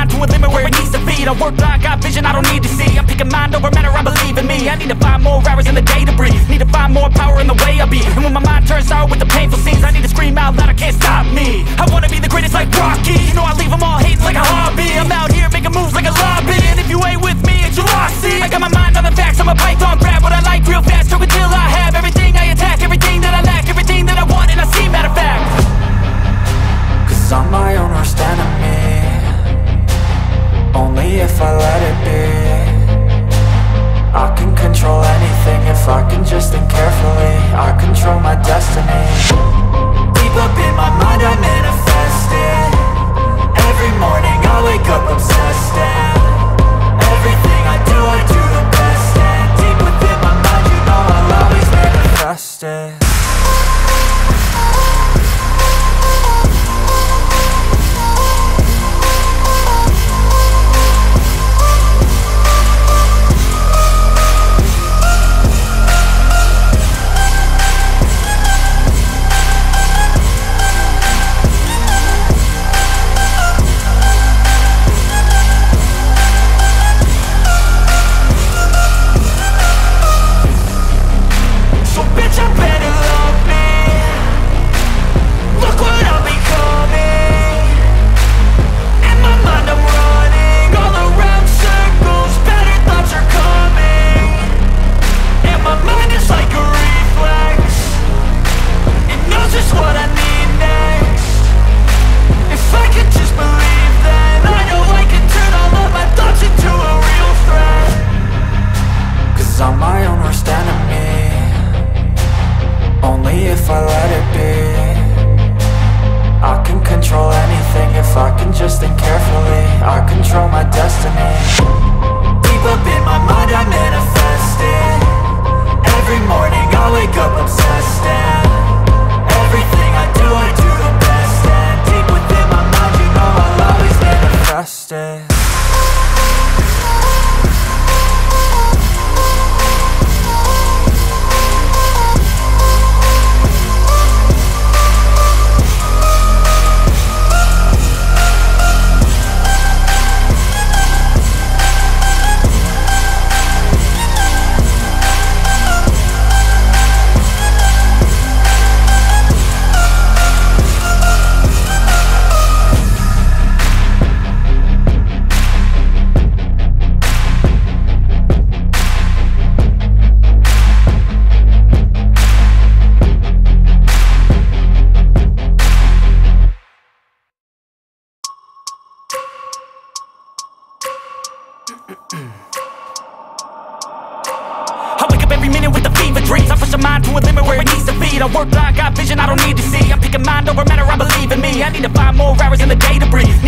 mind to a limit where it needs to feed. I work blind, got vision I don't need to see. I'm picking mind over matter, I believe in me. I need to find more hours in the day to breathe. Need to find more power in the way I be. And when my mind turns sour with the painful scenes, I need to scream out loud, I can't stop me. I wanna be the greatest like Rocky. You know I leave them all hating like a hobby. I'm out here making moves like a lobby. And if you ain't with me, it's your loss, see. I got my mind on the facts, I'm a python, grab what I like real fast. Stroke until I have everything I attack, everything that I lack, everything that I want and I see, matter of fact. Cause I'm my own worst enemy, only if I let it be. I can control anything if I can just think carefully. I control my destiny. Deep up in my mind I manifest it. Every morning I wake up obsessed, and everything I do the best. And deep within my mind, you know I'll always manifest it. I'm my own worst enemy, only if I let it be. I can control anything if I can just think carefully. I control my destiny. Deep up in my mind I manifest it. Every morning I wake up obsessed, and everything I do the best. And deep within my mind, you know I'll always manifest it. I wake up every minute with the fever dreams. I push my mind to a limit where it needs to feed. I work blind, got vision I don't need to see. I'm picking mind over matter, I believe in me. I need to find more hours in the day to breathe.